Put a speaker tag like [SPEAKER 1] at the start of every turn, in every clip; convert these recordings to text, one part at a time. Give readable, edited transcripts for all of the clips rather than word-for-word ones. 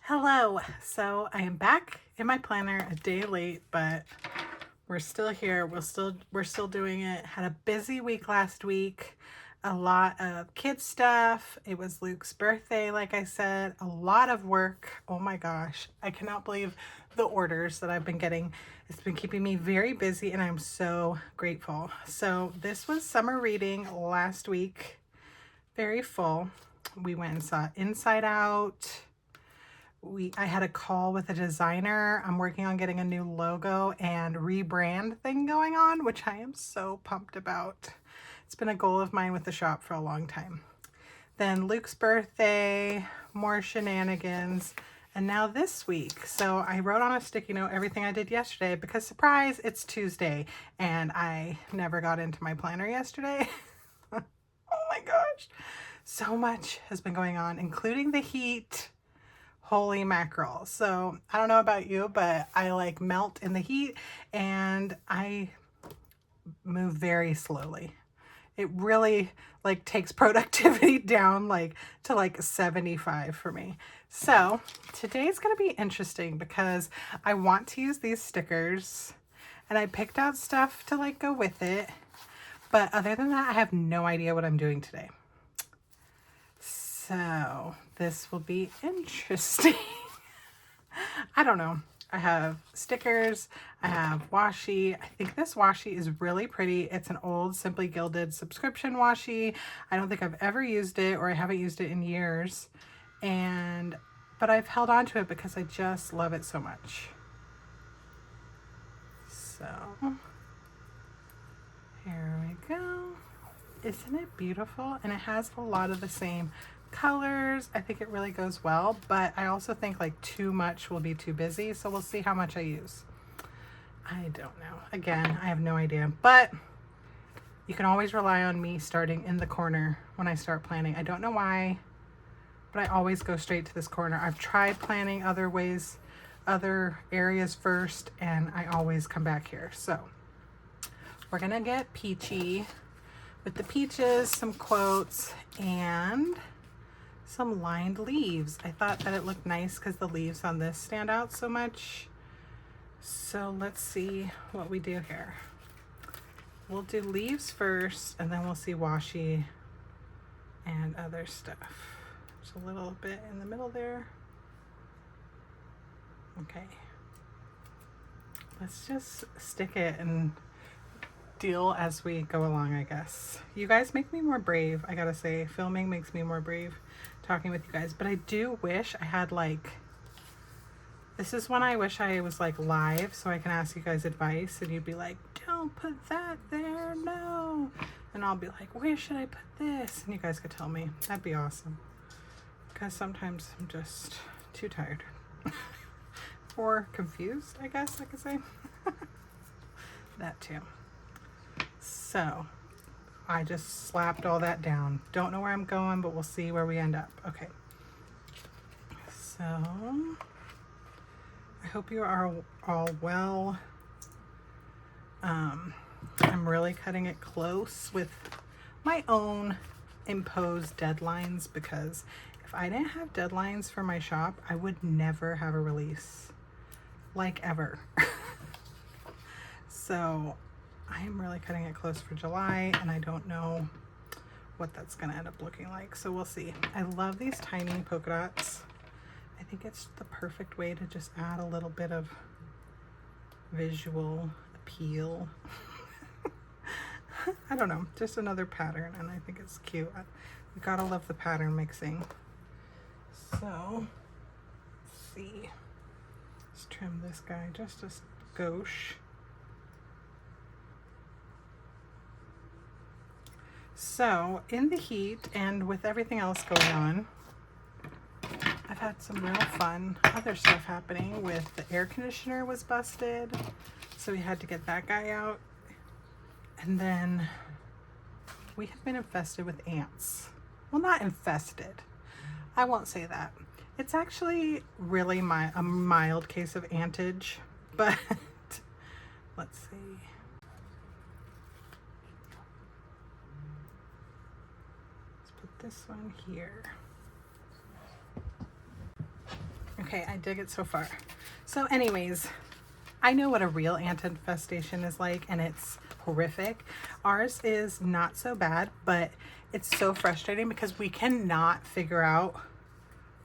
[SPEAKER 1] Hello. So I am back in my planner a day late, but we're still here. We're still doing it. Had a busy week last week. A lot of kid stuff. It was Luke's birthday, like I said. A lot of work. Oh my gosh. I cannot believe the orders that I've been getting. It's been keeping me very busy and I'm so grateful. So this was summer reading last week. Very full. We went and saw Inside Out. I had a call with a designer. I'm working on getting a new logo and rebrand thing going on, which I am so pumped about. It's been a goal of mine with the shop for a long time. Then Luke's birthday, more shenanigans, and now this week. So I wrote on a sticky note everything I did yesterday because surprise, it's Tuesday and I never got into my planner yesterday. Oh my gosh. So much has been going on, including the heat. Holy mackerel. So I don't know about you, but I like melt in the heat and I move very slowly. It really like takes productivity down like to like 75 for me. So today's going to be interesting because I want to use these stickers and I picked out stuff to like go with it. But other than that, I have no idea what I'm doing today. So this will be interesting. I don't know. I have stickers. I have washi. I think this washi is really pretty. It's an old Simply Gilded subscription washi. I don't think I've ever used it, or I haven't used it in years. But I've held on to it because I just love it so much. So here we go. Isn't it beautiful? And it has a lot of the same colors. I think it really goes well, but I also think like too much will be too busy. So we'll see how much I use. I don't know. Again, I have no idea, but you can always rely on me starting in the corner when I start planning. I don't know why, but I always go straight to this corner. I've tried planning other ways, other areas first, and I always come back here. So we're gonna get peachy with the peaches, some quotes, and some lined leaves. I thought that it looked nice because the leaves on this stand out so much. So let's see what we do here. We'll do leaves first and then we'll see washi and other stuff. There's a little bit in the middle there. Okay. Let's just stick it and deal as we go along, I guess. You guys make me more brave, I gotta say. Filming makes me more brave talking with you guys, but I do wish I had like, this is when I wish I was like live so I can ask you guys advice and you'd be like, don't put that there, no. And I'll be like, where should I put this? And you guys could tell me. That'd be awesome. Because sometimes I'm just too tired. Or confused, I guess I could say. That too. So I just slapped all that down. Don't know where I'm going, but we'll see where we end up. Okay. So I hope you are all well. I'm really cutting it close with my own imposed deadlines because if I didn't have deadlines for my shop, I would never have a release, like ever. So I am really cutting it close for July and I don't know what that's gonna end up looking like. So we'll see. I love these tiny polka dots. I think it's the perfect way to just add a little bit of visual appeal. I don't know, just another pattern and I think it's cute. You gotta love the pattern mixing. So let's see. Let's trim this guy just a gauche. So in the heat and with everything else going on, I've had some real fun other stuff happening. With the air conditioner was busted, so we had to get that guy out. And then we have been infested with ants. Well, not infested. I won't say that. It's actually really a mild case of antage, but let's see. Let's put this one here. Okay, I dig it so far. So anyways, I know what a real ant infestation is like, and it's horrific. Ours is not so bad, but it's so frustrating because we cannot figure out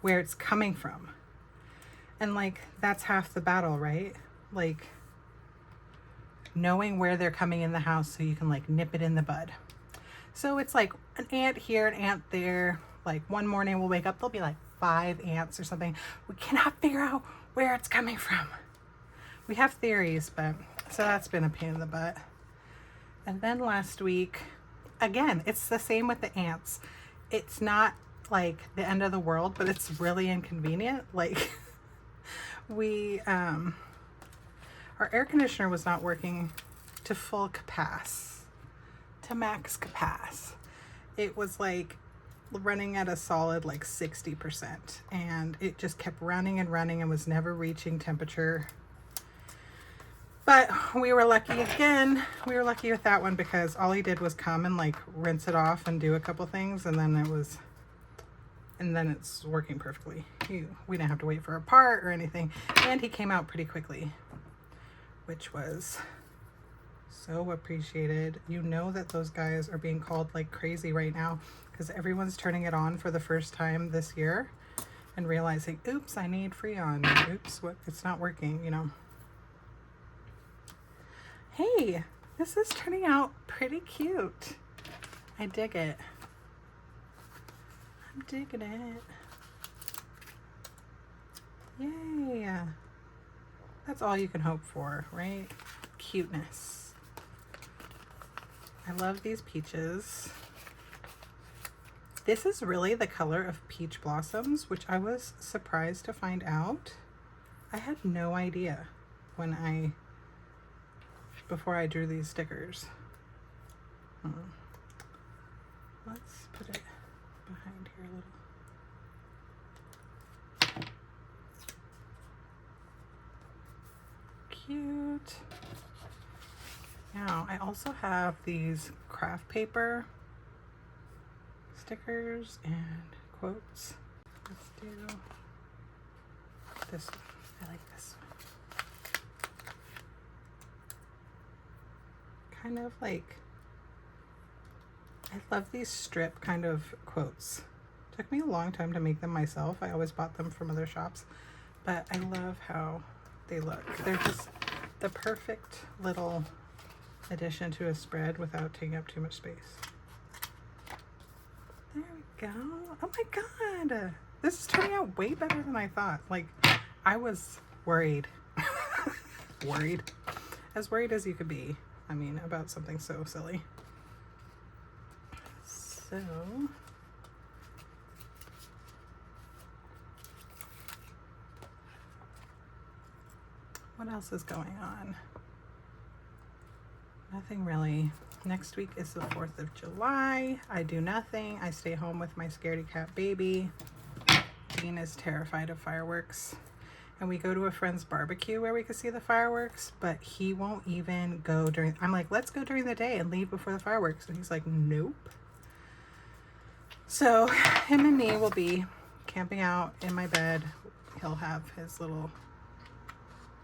[SPEAKER 1] where it's coming from. And like, that's half the battle, right? Like, knowing where they're coming in the house so you can like nip it in the bud. So it's like an ant here, an ant there. Like one morning we'll wake up, there'll be like 5 ants or something. We cannot figure out where it's coming from. We have theories, but so that's been a pain in the butt. And then last week, again, it's the same with the ants. It's not like the end of the world, but it's really inconvenient. Like our air conditioner was not working to full capacity, to max capacity. It was like running at a solid like 60%, and it just kept running and running and was never reaching temperature. But we were lucky again. We were lucky with that one because all he did was come and like rinse it off and do a couple things, and then it's working perfectly. We didn't have to wait for a part or anything, and he came out pretty quickly, which was so appreciated. You know that those guys are being called like crazy right now because everyone's turning it on for the first time this year and realizing, oops, I need Freon. Oops, it's not working, you know. Hey, this is turning out pretty cute. I dig it. I'm digging it. Yay. That's all you can hope for, right? Cuteness. I love these peaches. This is really the color of peach blossoms, which I was surprised to find out. I had no idea before I drew these stickers. Let's put it behind here a little. Cute. Now, I also have these craft paper stickers and quotes. Let's do this one. I like this one. Kind of like, I love these strip kind of quotes. Took me a long time to make them myself. I always bought them from other shops, but I love how they look. They're just the perfect little addition to a spread without taking up too much space. There we go. Oh my God. This is turning out way better than I thought. Like, I was worried. Worried. As worried as you could be. I mean, about something so silly. So, what else is going on? Nothing really. Next week is the 4th of July. I do nothing. I stay home with my scaredy cat baby. Dean is terrified of fireworks. And we go to a friend's barbecue where we could see the fireworks, but he won't even go during, I'm like, let's go during the day and leave before the fireworks. And he's like, nope. So him and me will be camping out in my bed. He'll have his little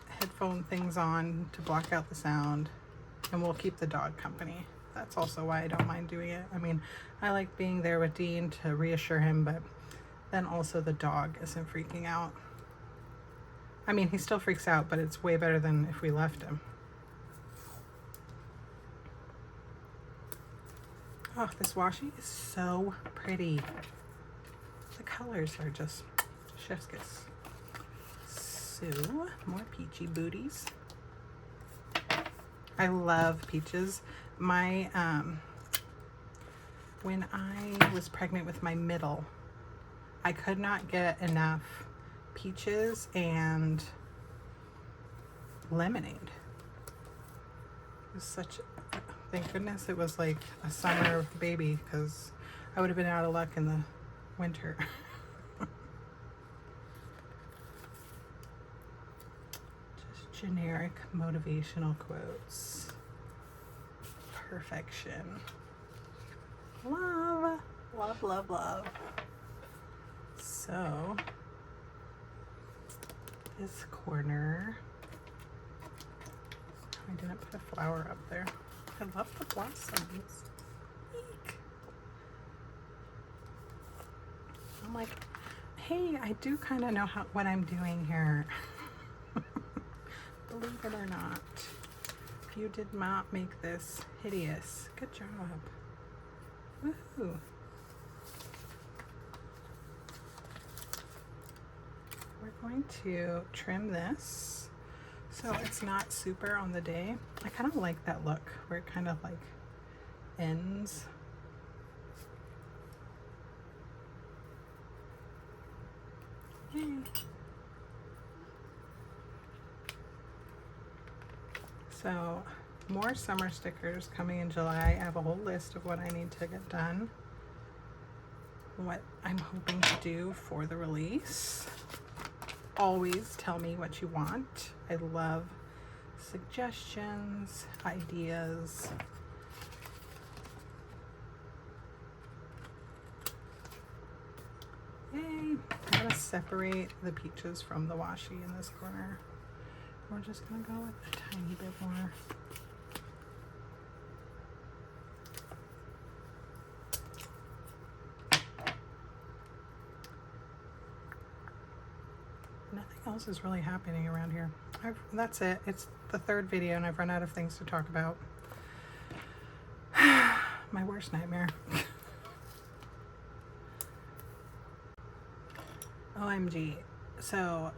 [SPEAKER 1] headphone things on to block out the sound, and we'll keep the dog company. That's also why I don't mind doing it. I mean, I like being there with Dean to reassure him, but then also the dog isn't freaking out. I mean, he still freaks out, but it's way better than if we left him. Oh, this washi is so pretty. The colors are just chef's kiss. So, more peachy booties. I love peaches. My, when I was pregnant with my middle, I could not get enough peaches and lemonade. It was such, thank goodness it was like a summer baby, because I would have been out of luck in the winter. Just generic motivational quotes. Perfection. Love, love, love, love. So, this corner. I didn't put a flower up there. I love the blossoms. Eek. I'm like, hey, I do kind of know what I'm doing here. Believe it or not. You did not make this hideous. Good job. Woohoo. We're going to trim this so it's not super on the day. I kind of like that look where it kind of like ends. Yay. So more summer stickers coming in July. I have a whole list of what I need to get done, what I'm hoping to do for the release. Always tell me what you want. I love suggestions, ideas. Yay! I'm gonna separate the peaches from the washi in this corner. We're just gonna go with a tiny bit more. Nothing else is really happening around here. That's it. It's the third video and I've run out of things to talk about. My worst nightmare. OMG. So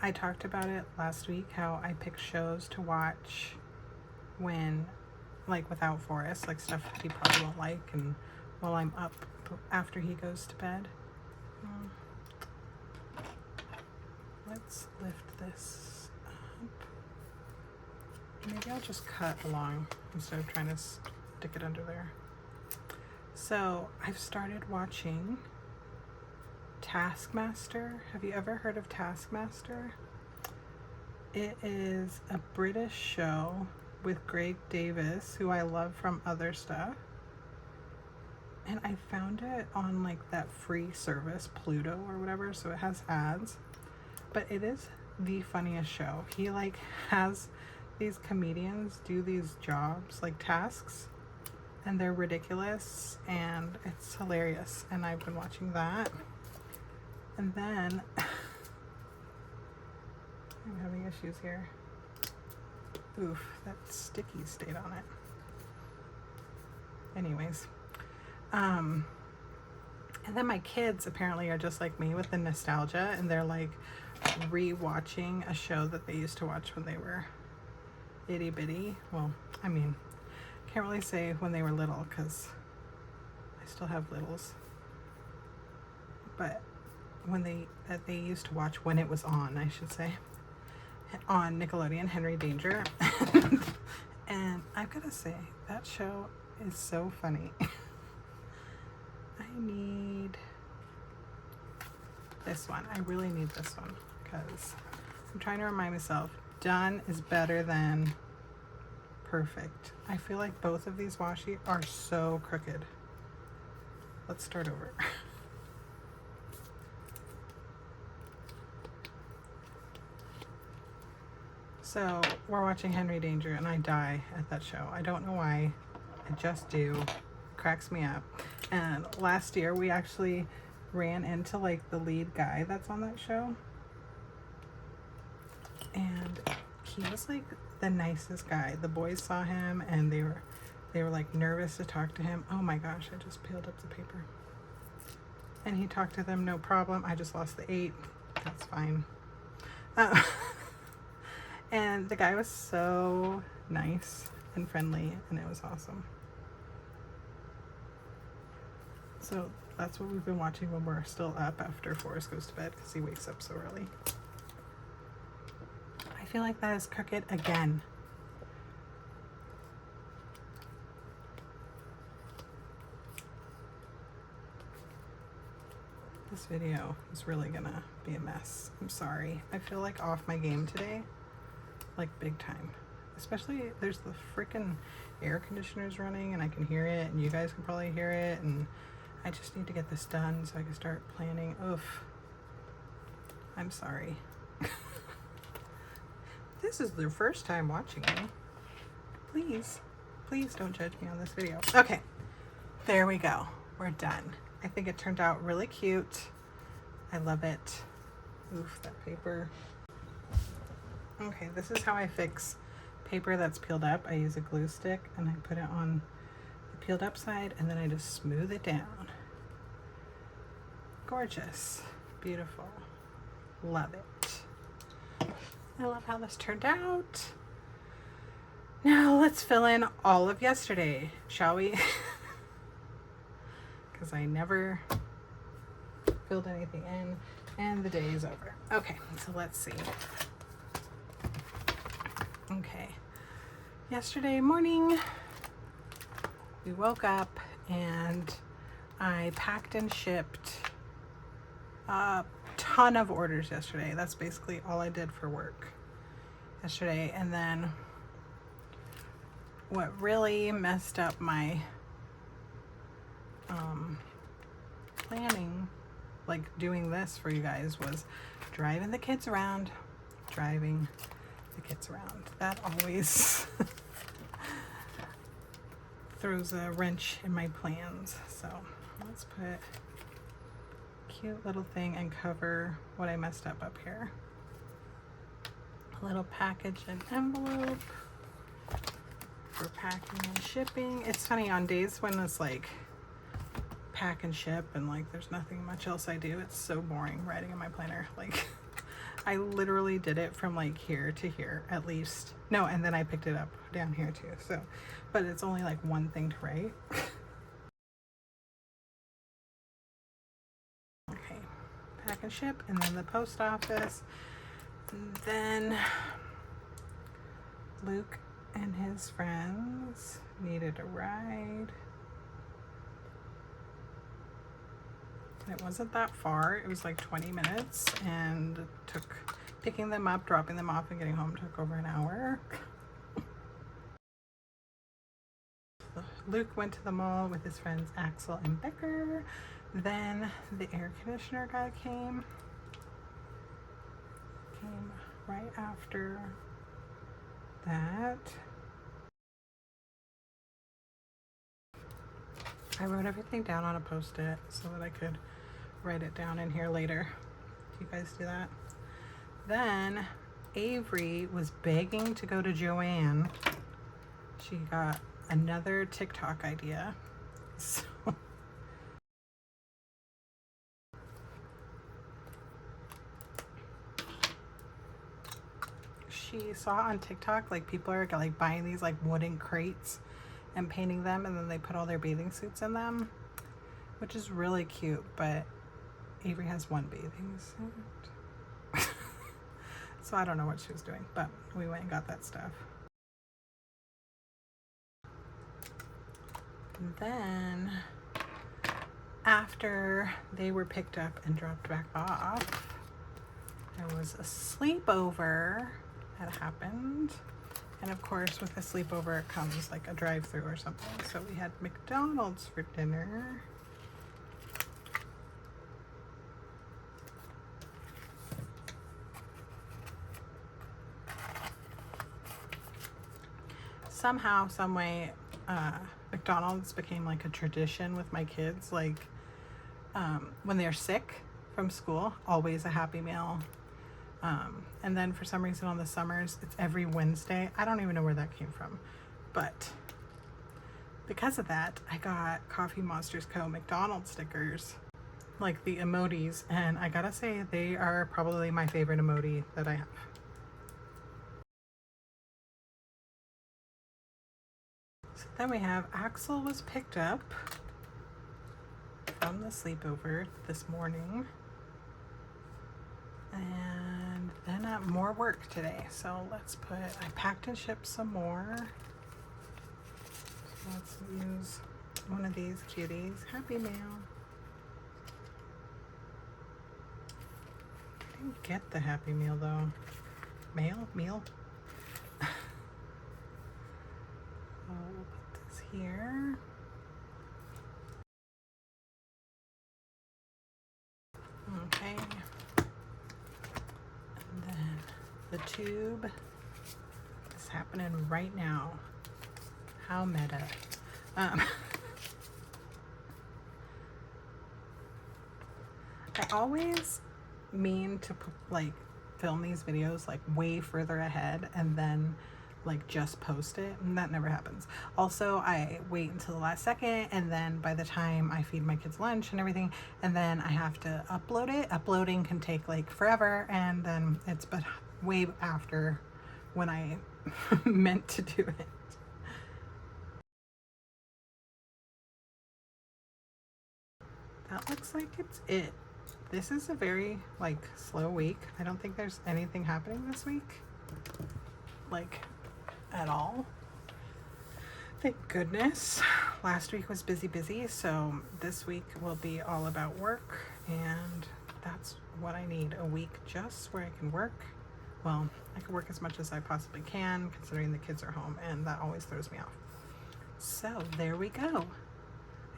[SPEAKER 1] I talked about it last week, how I pick shows to watch when, like, without Forrest, like stuff he probably won't like, and while I'm up after he goes to bed. Let's lift this up. Maybe I'll just cut along instead of trying to stick it under there. So I've started watching Taskmaster. Have you ever heard of Taskmaster? It is a British show with Greg Davis, who I love from other stuff. And I found it on like that free service, Pluto or whatever, so it has ads. But it is the funniest show. He like has these comedians do these jobs, like tasks, and they're ridiculous and it's hilarious. And I've been watching that. And then I'm having issues here. Oof, that sticky stayed on it. Anyways, and then my kids apparently are just like me with the nostalgia, and they're like re-watching a show that they used to watch when they were itty bitty. Well, I mean, can't really say when they were little because I still have littles, but when they used to watch when it was on, I should say, on Nickelodeon, Henry Danger. And I've got to say, that show is so funny. I need this one. I really need this one because I'm trying to remind myself, done is better than perfect. I feel like both of these washi are so crooked. Let's start over. So we're watching Henry Danger and I die at that show. I don't know why. I just do. It cracks me up. And last year we actually ran into like the lead guy that's on that show. And he was like the nicest guy. The boys saw him and they were like nervous to talk to him. Oh my gosh, I just peeled up the paper. And he talked to them, no problem. I just lost the 8. That's fine. And the guy was so nice and friendly, and it was awesome. So that's what we've been watching when we're still up after Forrest goes to bed, because he wakes up so early. I feel like that is crooked again. This video is really gonna be a mess. I'm sorry. I feel like off my game today. Like big time. Especially there's the freaking air conditioners running and I can hear it and you guys can probably hear it, and I just need to get this done so I can start planning. Oof. I'm sorry. this is their first time watching me, please don't judge me on this video. Okay, there we go. We're done. I think it turned out really cute. I love it. Oof, that paper. Okay, this is how I fix paper that's peeled up. I use a glue stick and I put it on the peeled up side and then I just smooth it down. Gorgeous. Beautiful. Love it. I love how this turned out. Now let's fill in all of yesterday, shall we? Because I never filled anything in and the day is over. Okay, so let's see. Okay, yesterday morning we woke up and I packed and shipped a ton of orders yesterday. That's basically all I did for work yesterday. And then what really messed up my planning, like doing this for you guys, was driving the kids around. That always throws a wrench in my plans. So let's put a cute little thing and cover what I messed up here. A little package and envelope for packing and shipping. It's funny, on days when it's like pack and ship and like there's nothing much else I do, it's so boring writing in my planner. Like I literally did it from like here to here at least. No, and then I picked it up down here too. So, but it's only like one thing to write. Okay, pack and ship, and then the post office. And then Luke and his friends needed a ride. It wasn't that far. It was like 20 minutes, and it took picking them up, dropping them off, and getting home took over an hour. Luke went to the mall with his friends Axel and Becker. Then the air conditioner guy came right after that. I wrote everything down on a post-it so that I could write it down in here later. Do you guys do that? Then Avery was begging to go to Joanne. She got another TikTok idea. So she saw on TikTok like people are like buying these like wooden crates and painting them, and then they put all their bathing suits in them, which is really cute, but Avery has one bathing suit. So I don't know what she was doing, but we went and got that stuff. And then after they were picked up and dropped back off, there was a sleepover that happened. And of course, with a sleepover, it comes like a drive-through or something. So we had McDonald's for dinner. Somehow, some way, McDonald's became like a tradition with my kids. Like when they're sick from school, always a Happy Meal. And then for some reason on the summers, it's every Wednesday. I don't even know where that came from. But because of that, I got Coffee Monsters Co. McDonald's stickers, like the emojis. And I gotta say, they are probably my favorite emoji that I have. So then we have Axel was picked up from the sleepover this morning. And then more work today. So let's put, I packed and shipped some more. So let's use one of these cuties. Happy Meal. I didn't get the Happy Meal though. Meal? We'll put this here. Okay. And then the tube happening right now. How meta. I always mean to like film these videos like way further ahead and then like just post it, and that never happens. Also, I wait until the last second, and then by the time I feed my kids lunch and everything, and then I have to upload it. Uploading can take like forever, and then it's but way after when I meant to do it. That looks like it's it. This is a very like slow week. I don't think there's anything happening this week, like at all. Thank goodness. Last week was busy, so this week will be all about work, and that's what I need, a week just where I can work. Well, I can work as much as I possibly can considering the kids are home, and that always throws me off. So there we go.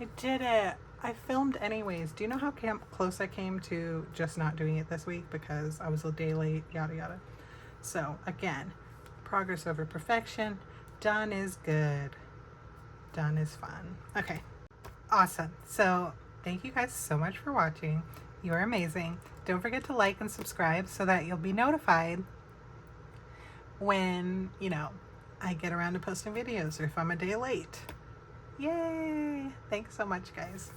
[SPEAKER 1] I did it. I filmed anyways. Do you know how close I came to just not doing it this week because I was a day late, yada yada. So again, progress over perfection. Done is good. Done is fun. Okay, awesome. So thank you guys so much for watching. You're amazing. Don't forget to like and subscribe so that you'll be notified when, you know, I get around to posting videos or if I'm a day late. Yay! Thanks so much, guys.